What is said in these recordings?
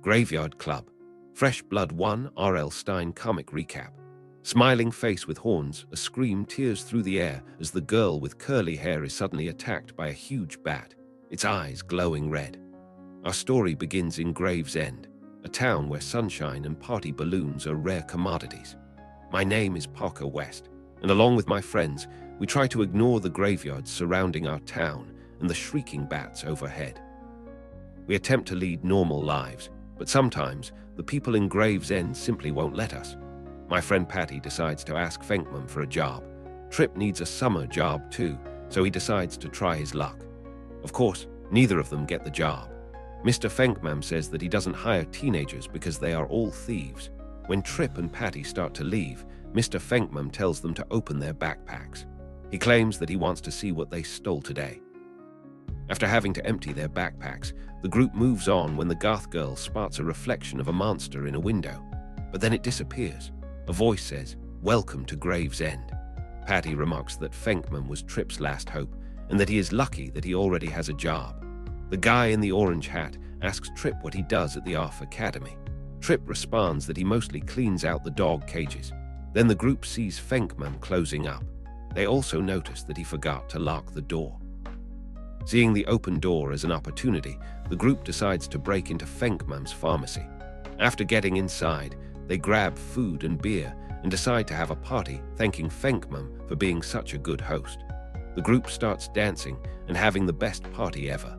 Graveyard Club, Fresh Blood 1 R.L. Stine comic recap. Smiling face with horns, a scream tears through the air as the girl with curly hair is suddenly attacked by a huge bat, its eyes glowing red. Our story begins in Gravesend, a town where sunshine and party balloons are rare commodities. My name is Parker West, and along with my friends, we try to ignore the graveyards surrounding our town and the shrieking bats overhead. We attempt to lead normal lives, but sometimes the people in Gravesend simply won't let us. My friend Patty decides to ask Fenkman for a job. Trip needs a summer job too, so he decides to try his luck. Of course, neither of them get the job. Mr. Fenkman says that he doesn't hire teenagers because they are all thieves. When Trip and Patty start to leave, Mr. Fenkman tells them to open their backpacks. He claims that he wants to see what they stole today. After having to empty their backpacks, the group moves on when the goth girl spots a reflection of a monster in a window. But then it disappears. A voice says, "Welcome to Gravesend." Patty remarks that Fenkman was Trip's last hope and that he is lucky that he already has a job. The guy in the orange hat asks Trip what he does at the ARF Academy. Trip responds that he mostly cleans out the dog cages. Then the group sees Fenkman closing up. They also notice that he forgot to lock the door. Seeing the open door as an opportunity, the group decides to break into Fenkman's pharmacy. After getting inside, they grab food and beer and decide to have a party, thanking Fenkman for being such a good host. The group starts dancing and having the best party ever.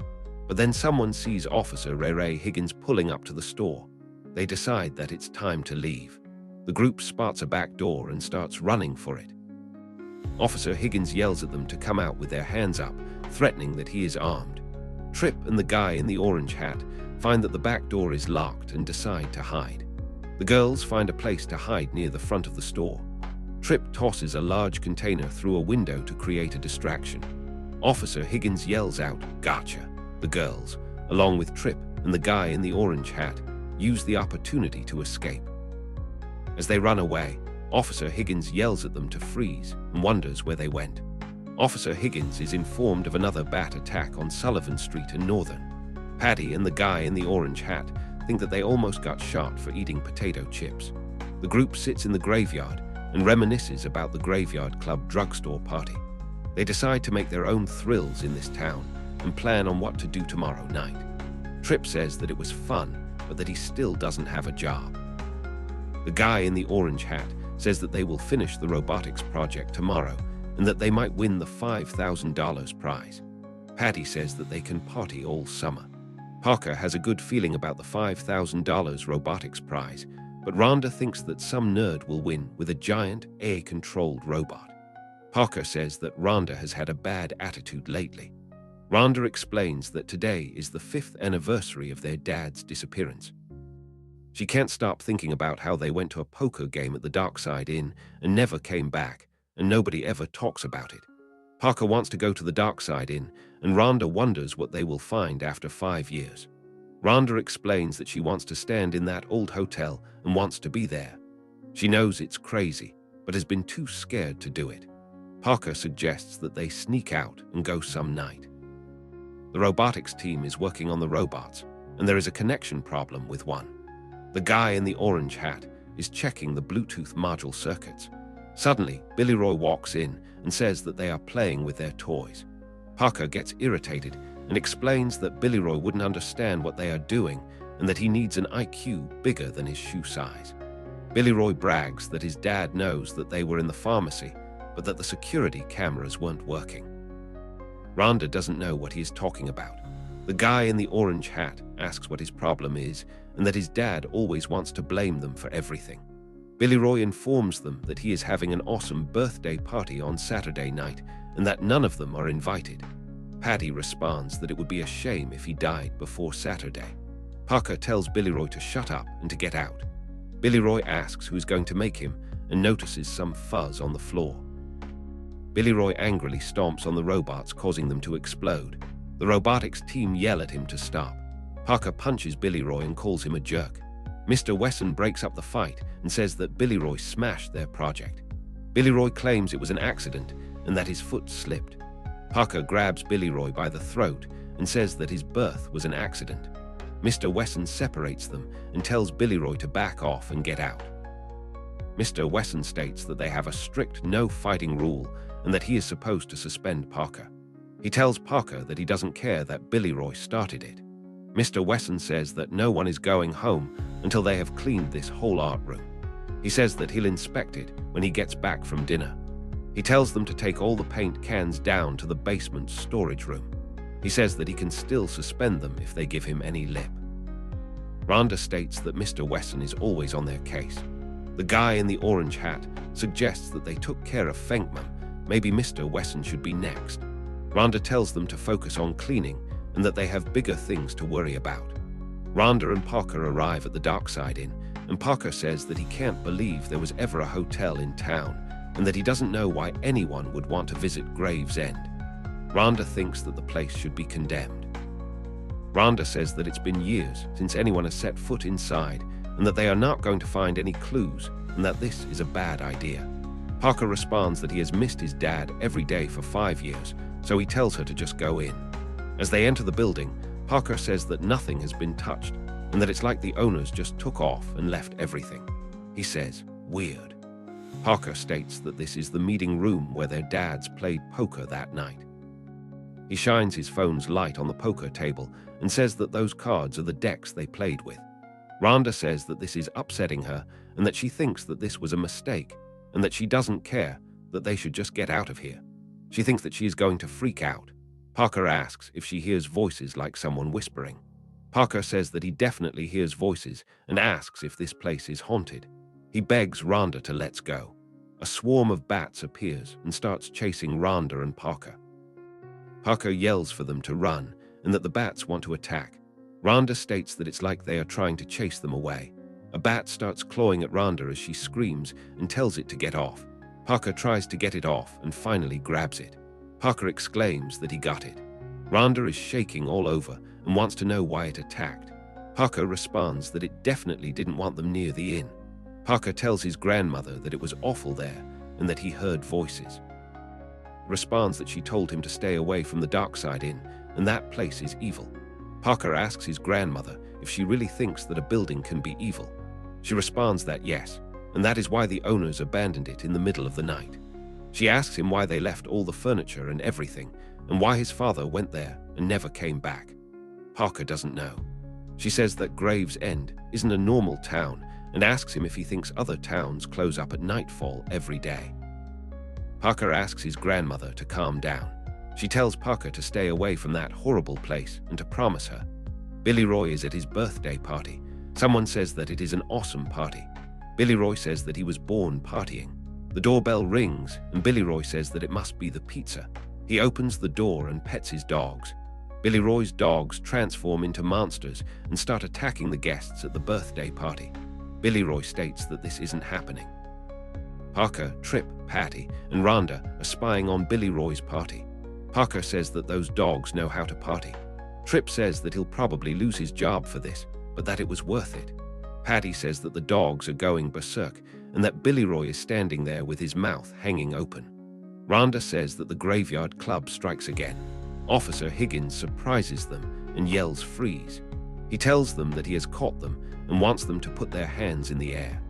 But then someone sees Officer Ray Higgins pulling up to the store. They decide that it's time to leave. The group spots a back door and starts running for it. Officer Higgins yells at them to come out with their hands up, threatening that he is armed. Trip and the guy in the orange hat find that the back door is locked and decide to hide. The girls find a place to hide near the front of the store. Trip tosses a large container through a window to create a distraction. Officer Higgins yells out, "Gotcha!" The girls, along with Trip and the guy in the orange hat, use the opportunity to escape. As they run away, Officer Higgins yells at them to freeze and wonders where they went. Officer Higgins is informed of another bat attack on Sullivan Street in Northern. Patty and the guy in the orange hat think that they almost got shot for eating potato chips. The group sits in the graveyard and reminisces about the Graveyard Club drugstore party. They decide to make their own thrills in this town and plan on what to do tomorrow night. Trip says that it was fun, but that he still doesn't have a job. The guy in the orange hat says that they will finish the robotics project tomorrow and that they might win the $5,000 prize. Patty says that they can party all summer. Parker has a good feeling about the $5,000 robotics prize, but Rhonda thinks that some nerd will win with a giant AI-controlled robot. Parker says that Rhonda has had a bad attitude lately. Rhonda explains that today is the 5th anniversary of their dad's disappearance. She can't stop thinking about how they went to a poker game at the Darkside Inn and never came back, and nobody ever talks about it. Parker wants to go to the Darkside Inn, and Rhonda wonders what they will find after 5 years. Rhonda explains that she wants to stand in that old hotel and wants to be there. She knows it's crazy, but has been too scared to do it. Parker suggests that they sneak out and go some night. The robotics team is working on the robots, and there is a connection problem with one. The guy in the orange hat is checking the Bluetooth module circuits. Suddenly, Billy Roy walks in and says that they are playing with their toys. Parker gets irritated and explains that Billy Roy wouldn't understand what they are doing and that he needs an IQ bigger than his shoe size. Billy Roy brags that his dad knows that they were in the pharmacy, but that the security cameras weren't working. Rhonda doesn't know what he is talking about. The guy in the orange hat asks what his problem is and that his dad always wants to blame them for everything. Billy Roy informs them that he is having an awesome birthday party on Saturday night and that none of them are invited. Patty responds that it would be a shame if he died before Saturday. Parker tells Billy Roy to shut up and to get out. Billy Roy asks who is going to make him and notices some fuzz on the floor. Billy Roy angrily stomps on the robots, causing them to explode. The robotics team yell at him to stop. Parker punches Billy Roy and calls him a jerk. Mr. Wesson breaks up the fight and says that Billy Roy smashed their project. Billy Roy claims it was an accident and that his foot slipped. Parker grabs Billy Roy by the throat and says that his birth was an accident. Mr. Wesson separates them and tells Billy Roy to back off and get out. Mr. Wesson states that they have a strict no fighting rule and that he is supposed to suspend Parker. He tells Parker that he doesn't care that Billy Roy started it. Mr. Wesson says that no one is going home until they have cleaned this whole art room. He says that he'll inspect it when he gets back from dinner. He tells them to take all the paint cans down to the basement storage room. He says that he can still suspend them if they give him any lip. Rhonda states that Mr. Wesson is always on their case. The guy in the orange hat suggests that they took care of Fenkman. Maybe Mr. Wesson should be next. Rhonda tells them to focus on cleaning and that they have bigger things to worry about. Rhonda and Parker arrive at the Darkside Inn, and Parker says that he can't believe there was ever a hotel in town and that he doesn't know why anyone would want to visit Gravesend. Rhonda thinks that the place should be condemned. Rhonda says that it's been years since anyone has set foot inside and that they are not going to find any clues and that this is a bad idea. Parker responds that he has missed his dad every day for 5 years, so he tells her to just go in. As they enter the building, Parker says that nothing has been touched and that it's like the owners just took off and left everything. He says, "Weird." Parker states that this is the meeting room where their dads played poker that night. He shines his phone's light on the poker table and says that those cards are the decks they played with. Rhonda says that this is upsetting her and that she thinks that this was a mistake and that she doesn't care, that they should just get out of here. She thinks that she is going to freak out. Parker asks if she hears voices like someone whispering. Parker says that he definitely hears voices and asks if this place is haunted. He begs Rhonda to let's go. A swarm of bats appears and starts chasing Rhonda and Parker. Parker yells for them to run and that the bats want to attack. Rhonda states that it's like they are trying to chase them away. A bat starts clawing at Rhonda as she screams and tells it to get off. Parker tries to get it off and finally grabs it. Parker exclaims that he got it. Rhonda is shaking all over and wants to know why it attacked. Parker responds that it definitely didn't want them near the inn. Parker tells his grandmother that it was awful there and that he heard voices. Responds that she told him to stay away from the Darkside Inn and that place is evil. Parker asks his grandmother if she really thinks that a building can be evil. She responds that yes, and that is why the owners abandoned it in the middle of the night. She asks him why they left all the furniture and everything, and why his father went there and never came back. Parker doesn't know. She says that Gravesend isn't a normal town and asks him if he thinks other towns close up at nightfall every day. Parker asks his grandmother to calm down. She tells Parker to stay away from that horrible place and to promise her. Billy Roy is at his birthday party. Someone says that it is an awesome party. Billy Roy says that he was born partying. The doorbell rings and Billy Roy says that it must be the pizza. He opens the door and pets his dogs. Billy Roy's dogs transform into monsters and start attacking the guests at the birthday party. Billy Roy states that this isn't happening. Parker, Trip, Patty, and Rhonda are spying on Billy Roy's party. Parker says that those dogs know how to party. Trip says that he'll probably lose his job for this, but that it was worth it. Patty says that the dogs are going berserk and that Billy Roy is standing there with his mouth hanging open. Rhonda says that the graveyard club strikes again. Officer Higgins surprises them and yells freeze. He tells them that he has caught them and wants them to put their hands in the air.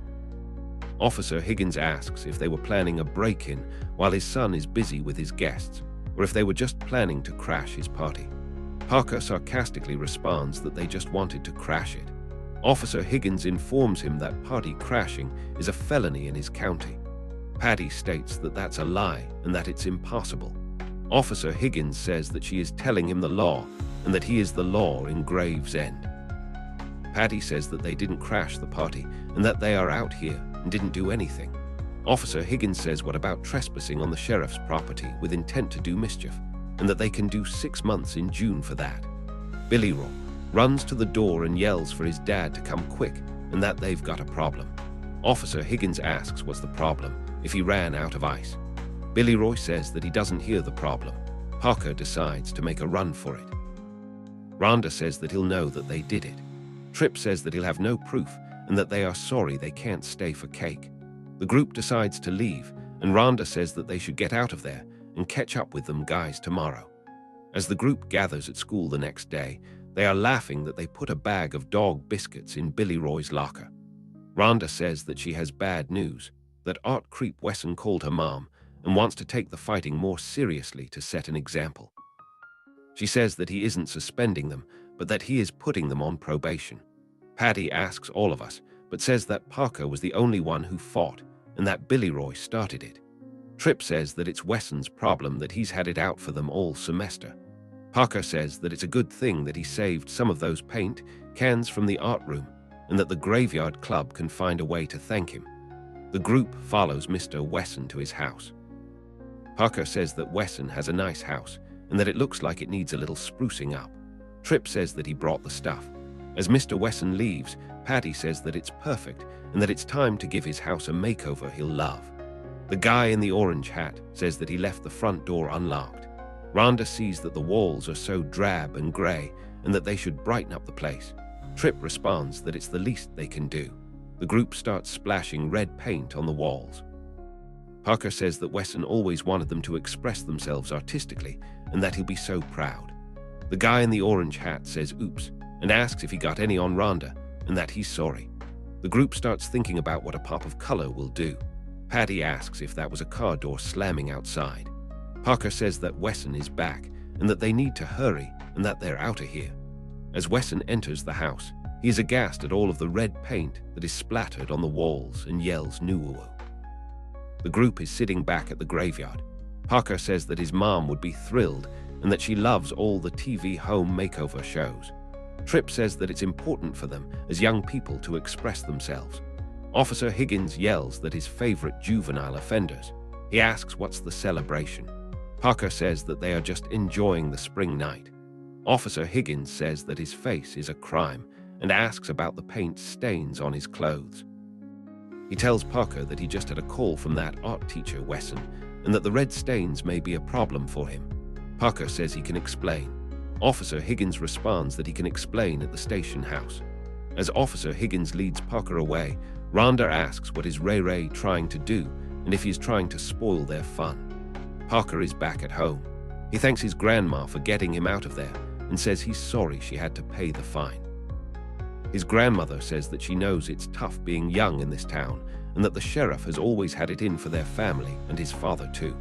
Officer Higgins asks if they were planning a break-in while his son is busy with his guests, or if they were just planning to crash his party. Parker sarcastically responds that they just wanted to crash it. Officer Higgins informs him that party crashing is a felony in his county. Patty states that that's a lie and that it's impossible. Officer Higgins says that she is telling him the law and that he is the law in Gravesend. Patty says that they didn't crash the party and that they are out here and didn't do anything. Officer Higgins says what about trespassing on the sheriff's property with intent to do mischief, and that they can do 6 months in June for that. Billy Roy runs to the door and yells for his dad to come quick and that they've got a problem. Officer Higgins asks what's the problem if he ran out of ice. Billy Roy says that he doesn't hear the problem. Parker decides to make a run for it. Rhonda says that he'll know that they did it. Trip says that he'll have no proof and that they are sorry they can't stay for cake. The group decides to leave, and Rhonda says that they should get out of there and catch up with them guys tomorrow. As the group gathers at school the next day, They are laughing that they put a bag of dog biscuits in Billy Roy's locker. Rhonda says that she has bad news, that art creep Wesson called her mom and wants to take the fighting more seriously to set an example. She says that he isn't suspending them, but that he is putting them on probation. Patty asks all of us, but says that Parker was the only one who fought and that Billy Roy started it. Tripp says that it's Wesson's problem that he's had it out for them all semester. Parker says that it's a good thing that he saved some of those paint cans from the art room and that the Graveyard Club can find a way to thank him. The group follows Mr. Wesson to his house. Parker says that Wesson has a nice house and that it looks like it needs a little sprucing up. Tripp says that he brought the stuff. As Mr. Wesson leaves, Patty says that it's perfect and that it's time to give his house a makeover he'll love. The guy in the orange hat says that he left the front door unlocked. Rhonda sees that the walls are so drab and grey and that they should brighten up the place. Tripp responds that it's the least they can do. The group starts splashing red paint on the walls. Parker says that Wesson always wanted them to express themselves artistically and that he'll be so proud. The guy in the orange hat says oops and asks if he got any on Rhonda and that he's sorry. The group starts thinking about what a pop of color will do. Patty asks if that was a car door slamming outside. Parker says that Wesson is back and that they need to hurry and that they're out of here. As Wesson enters the house, he is aghast at all of the red paint that is splattered on the walls and yells "Nuwu." The group is sitting back at the graveyard. Parker says that his mom would be thrilled and that she loves all the TV home makeover shows. Tripp says that it's important for them as young people to express themselves. Officer Higgins yells that his favorite juvenile offenders. He asks what's the celebration. Parker says that they are just enjoying the spring night. Officer Higgins says that his face is a crime and asks about the paint stains on his clothes. He tells Parker that he just had a call from that art teacher, Wesson, and that the red stains may be a problem for him. Parker says he can explain. Officer Higgins responds that he can explain at the station house. As Officer Higgins leads Parker away, Rhonda asks what is Ray Ray trying to do and if he is trying to spoil their fun. Parker is back at home. He thanks his grandma for getting him out of there and says he's sorry she had to pay the fine. His grandmother says that she knows it's tough being young in this town and that the sheriff has always had it in for their family and his father too.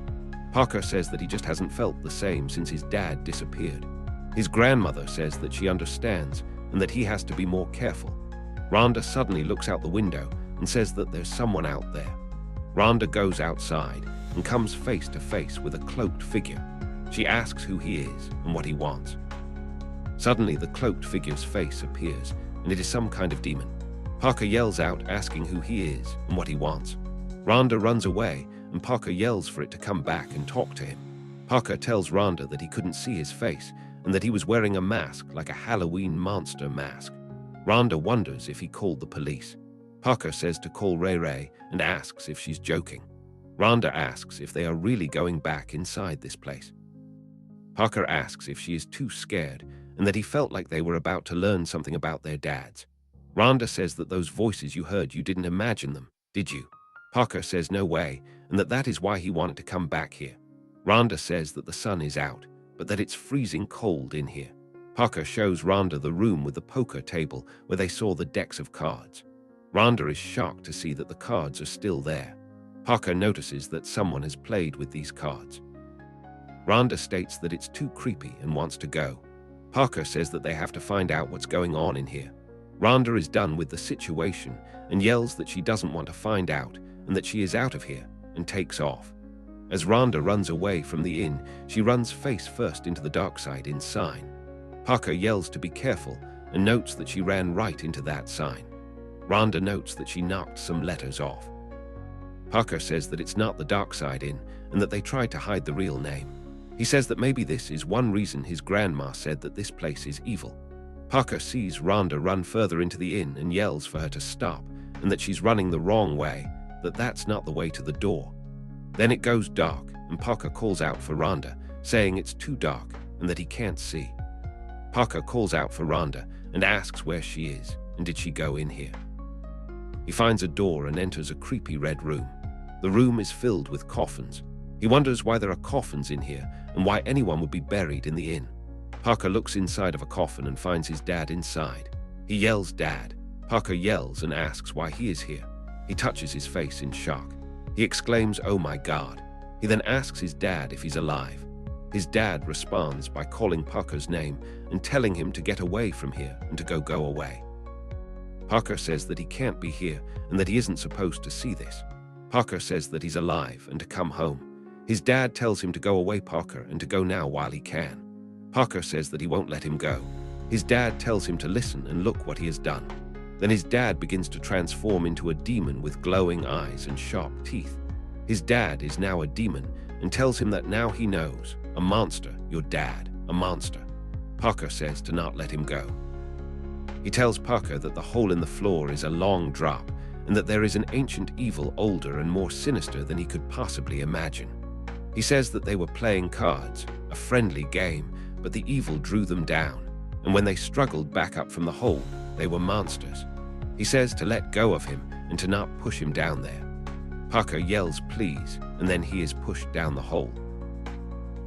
Parker says that he just hasn't felt the same since his dad disappeared. His grandmother says that she understands and that he has to be more careful. Rhonda suddenly looks out the window and says that there's someone out there. Rhonda goes outside and comes face to face with a cloaked figure. She asks who he is and what he wants. Suddenly, the cloaked figure's face appears, and it is some kind of demon. Parker yells out asking who he is and what he wants. Rhonda runs away, and Parker yells for it to come back and talk to him. Parker tells Rhonda that he couldn't see his face and that he was wearing a mask like a Halloween monster mask. Rhonda wonders if he called the police. Parker says to call Ray Ray and asks if she's joking. Rhonda asks if they are really going back inside this place. Parker asks if she is too scared and that he felt like they were about to learn something about their dads. Rhonda says that those voices you heard, you didn't imagine them, did you? Parker says no way and that is why he wanted to come back here. Rhonda says that the sun is out, but that it's freezing cold in here. Parker shows Rhonda the room with the poker table where they saw the decks of cards. Rhonda is shocked to see that the cards are still there. Parker notices that someone has played with these cards. Rhonda states that it's too creepy and wants to go. Parker says that they have to find out what's going on in here. Rhonda is done with the situation and yells that she doesn't want to find out and that she is out of here and takes off. As Rhonda runs away from the inn, she runs face first into the dark side in Stine. Parker yells to be careful and notes that she ran right into that sign. Rhonda notes that she knocked some letters off. Parker says that it's not the dark side inn and that they tried to hide the real name. He says that maybe this is one reason his grandma said that this place is evil. Parker sees Rhonda run further into the inn and yells for her to stop and that she's running the wrong way, that that's not the way to the door. Then it goes dark and Parker calls out for Rhonda, saying it's too dark and that he can't see. Parker calls out for Rhonda and asks where she is and did she go in here. He finds a door and enters a creepy red room. The room is filled with coffins. He wonders why there are coffins in here and why anyone would be buried in the inn. Parker looks inside of a coffin and finds his dad inside. He yells, "Dad." Parker yells and asks why he is here. He touches his face in shock. He exclaims, "Oh my God." He then asks his dad if he's alive. His dad responds by calling Parker's name and telling him to get away from here and to go away. Parker says that he can't be here and that he isn't supposed to see this. Parker says that he's alive and to come home. His dad tells him to go away, Parker, and to go now while he can. Parker says that he won't let him go. His dad tells him to listen and look what he has done. Then his dad begins to transform into a demon with glowing eyes and sharp teeth. His dad is now a demon and tells him that now he knows. A monster, your dad, a monster. Parker says to not let him go. He tells Parker that the hole in the floor is a long drop and that there is an ancient evil older and more sinister than he could possibly imagine. He says that they were playing cards, a friendly game, but the evil drew them down, and when they struggled back up from the hole, they were monsters. He says to let go of him and to not push him down there. Parker yells please, and then he is pushed down the hole.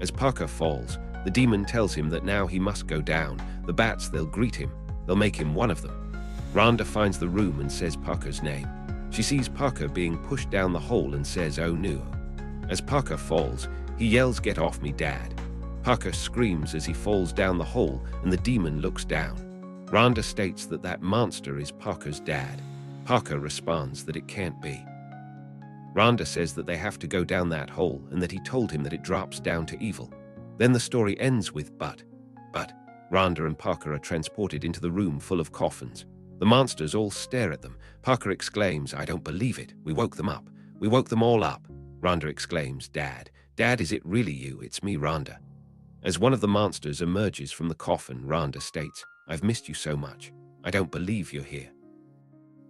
As Parker falls, the demon tells him that now he must go down. The bats, they'll greet him. They'll make him one of them. Rhonda finds the room and says Parker's name. She sees Parker being pushed down the hole and says, "Oh no." As Parker falls, he yells, "Get off me, Dad." Parker screams as he falls down the hole and the demon looks down. Rhonda states that that monster is Parker's dad. Parker responds that it can't be. Rhonda says that they have to go down that hole and that he told him that it drops down to evil. Then the story ends with but. Rhonda and Parker are transported into the room full of coffins. The monsters all stare at them. Parker exclaims, "I don't believe it. We woke them up. We woke them all up." Rhonda exclaims, Dad, is it really you? It's me, Rhonda." As one of the monsters emerges from the coffin, Rhonda states, "I've missed you so much. I don't believe you're here."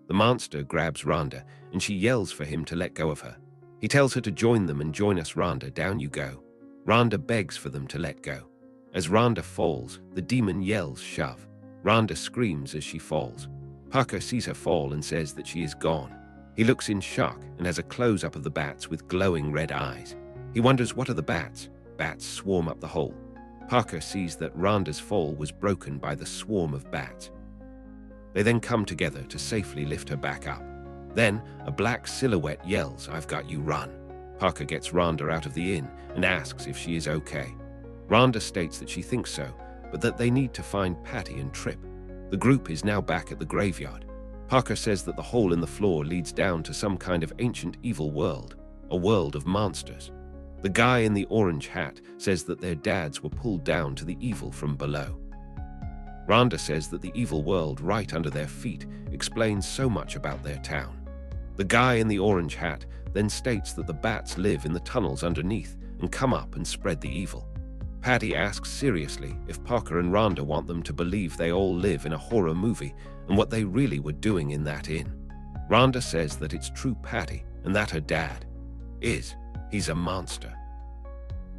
The monster grabs Rhonda and she yells for him to let go of her. He tells her to join them and join us, Rhonda, down you go. Rhonda begs for them to let go. As Rhonda falls, the demon yells, "Shove." Rhonda screams as she falls. Parker sees her fall and says that she is gone. He looks in shock and has a close-up of the bats with glowing red eyes. He wonders what are the bats. Bats swarm up the hole. Parker sees that Rhonda's fall was broken by the swarm of bats. They then come together to safely lift her back up. Then, a black silhouette yells, "I've got you, run." Parker gets Rhonda out of the inn and asks if she is okay. Rhonda states that she thinks so, but that they need to find Patty and Trip. The group is now back at the graveyard. Parker says that the hole in the floor leads down to some kind of ancient evil world, a world of monsters. The guy in the orange hat says that their dads were pulled down to the evil from below. Rhonda says that the evil world right under their feet explains so much about their town. The guy in the orange hat then states that the bats live in the tunnels underneath and come up and spread the evil. Patty asks seriously if Parker and Rhonda want them to believe they all live in a horror movie and what they really were doing in that inn. Rhonda says that it's true Patty and that her dad he's a monster.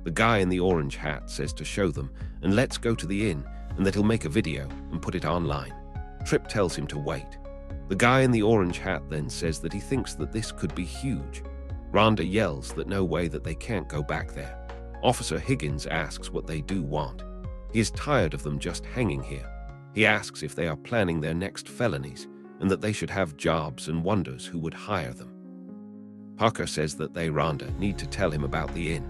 The guy in the orange hat says to show them and let's go to the inn and that he'll make a video and put it online. Trip tells him to wait. The guy in the orange hat then says that he thinks that this could be huge. Rhonda yells that no way, that they can't go back there. Officer Higgins asks what they do want. He is tired of them just hanging here. He asks if they are planning their next felonies and that they should have jobs and wonders who would hire them. Parker says that they, Rhonda, need to tell him about the inn.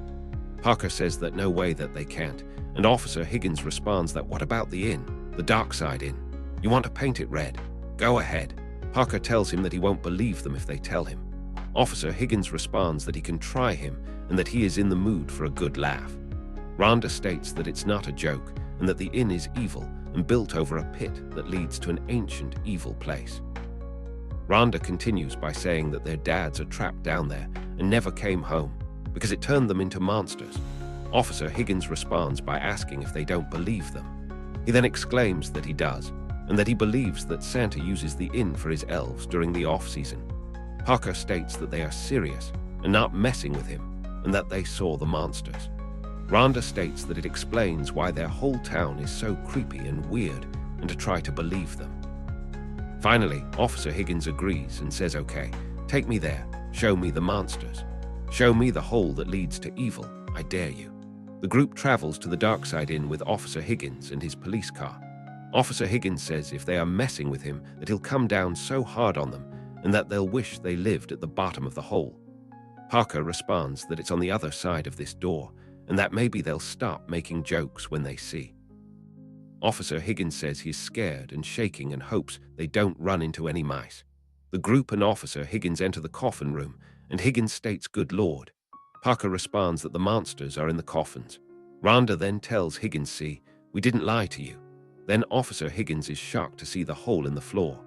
Parker says that no way, that they can't, and Officer Higgins responds that what about the inn, the Dark Side Inn? You want to paint it red? Go ahead. Parker tells him that he won't believe them if they tell him. Officer Higgins responds that he can try him and that he is in the mood for a good laugh. Rhonda states that it's not a joke and that the inn is evil and built over a pit that leads to an ancient evil place. Rhonda continues by saying that their dads are trapped down there and never came home because it turned them into monsters. Officer Higgins responds by asking if they don't believe them. He then exclaims that he does and that he believes that Santa uses the inn for his elves during the off-season. Parker states that they are serious and not messing with him and that they saw the monsters. Rhonda states that it explains why their whole town is so creepy and weird and to try to believe them. Finally, Officer Higgins agrees and says, "Okay, take me there. Show me the monsters. Show me the hole that leads to evil. I dare you." The group travels to the Darkside Inn with Officer Higgins and his police car. Officer Higgins says if they are messing with him that he'll come down so hard on them and that they'll wish they lived at the bottom of the hole. Parker responds that it's on the other side of this door and that maybe they'll stop making jokes when they see. Officer Higgins says he's scared and shaking and hopes they don't run into any mice. The group and Officer Higgins enter the coffin room, and Higgins states, "Good Lord." Parker responds that the monsters are in the coffins. Rhonda then tells Higgins, "See, we didn't lie to you." Then Officer Higgins is shocked to see the hole in the floor.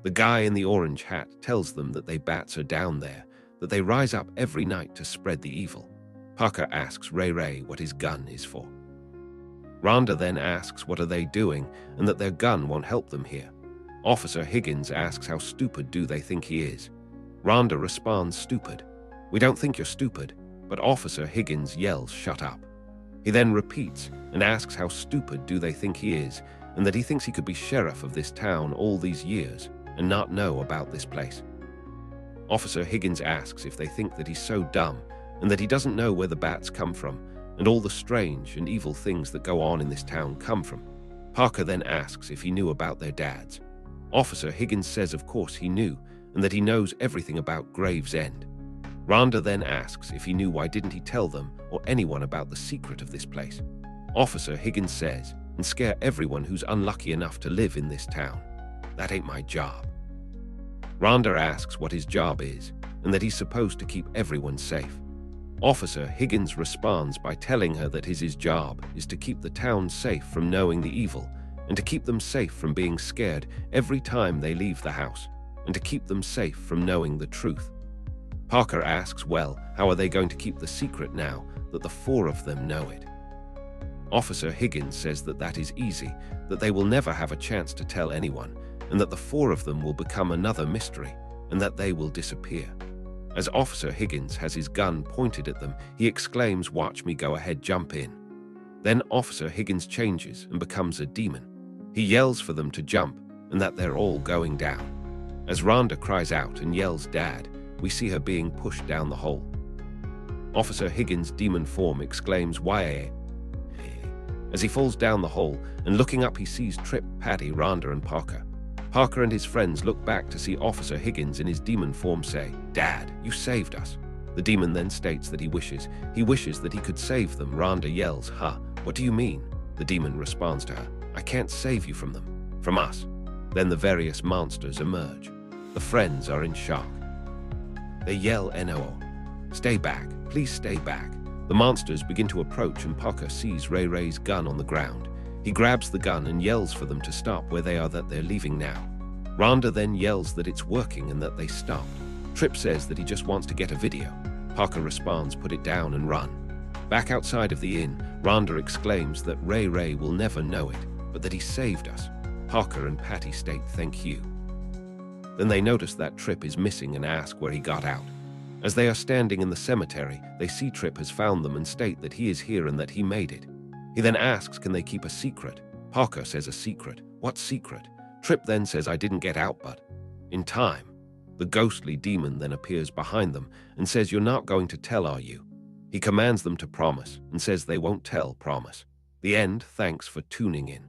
The guy in the orange hat tells them that they bats are down there, that they rise up every night to spread the evil. Parker asks Ray what his gun is for. Rhonda then asks what are they doing and that their gun won't help them here. Officer Higgins asks how stupid do they think he is. Rhonda responds, "Stupid. We don't think you're stupid," but Officer Higgins yells, "Shut up." He then repeats and asks how stupid do they think he is and that he thinks he could be sheriff of this town all these years and not know about this place. Officer Higgins asks if they think that he's so dumb and that he doesn't know where the bats come from and all the strange and evil things that go on in this town come from. Parker then asks if he knew about their dads. Officer Higgins says of course he knew and that he knows everything about Gravesend. Rhonda then asks if he knew why didn't he tell them or anyone about the secret of this place. Officer Higgins says, "And scare everyone who's unlucky enough to live in this town. That ain't my job." Rhonda asks what his job is and that he's supposed to keep everyone safe. Officer Higgins responds by telling her that his job is to keep the town safe from knowing the evil and to keep them safe from being scared every time they leave the house and to keep them safe from knowing the truth. Parker asks, well, how are they going to keep the secret now that the four of them know it? Officer Higgins says that that is easy, that they will never have a chance to tell anyone and that the four of them will become another mystery and that they will disappear. As Officer Higgins has his gun pointed at them, he exclaims, "Watch me, go ahead, jump in." Then Officer Higgins changes and becomes a demon. He yells for them to jump and that they're all going down. As Rhonda cries out and yells, "Dad," we see her being pushed down the hole. Officer Higgins' demon form exclaims, "Why?" As he falls down the hole and looking up he sees Trip, Patty, Rhonda and Parker. Parker and his friends look back to see Officer Higgins in his demon form say, "Dad, you saved us." The demon then states that he wishes that he could save them. Rhonda yells, "Huh, what do you mean?" The demon responds to her, "I can't save you from them, from us." Then the various monsters emerge. The friends are in shock. They yell, "No, stay back, please stay back." The monsters begin to approach and Parker sees Ray's gun on the ground. He grabs the gun and yells for them to stop where they are, that they're leaving now. Rhonda then yells that it's working and that they stopped. Trip says that he just wants to get a video. Parker responds, "Put it down and run." Back outside of the inn, Rhonda exclaims that Ray will never know it, but that he saved us. Parker and Patty state, "Thank you." Then they notice that Trip is missing and ask where he got out. As they are standing in the cemetery, they see Trip has found them and state that he is here and that he made it. He then asks, can they keep a secret? Parker says, "A secret? What secret?" Trip then says, "I didn't get out, but..." In time, the ghostly demon then appears behind them and says, "You're not going to tell, are you?" He commands them to promise and says they won't tell, promise. The end. Thanks for tuning in.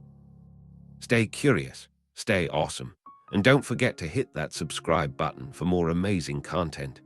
Stay curious, stay awesome, and don't forget to hit that subscribe button for more amazing content.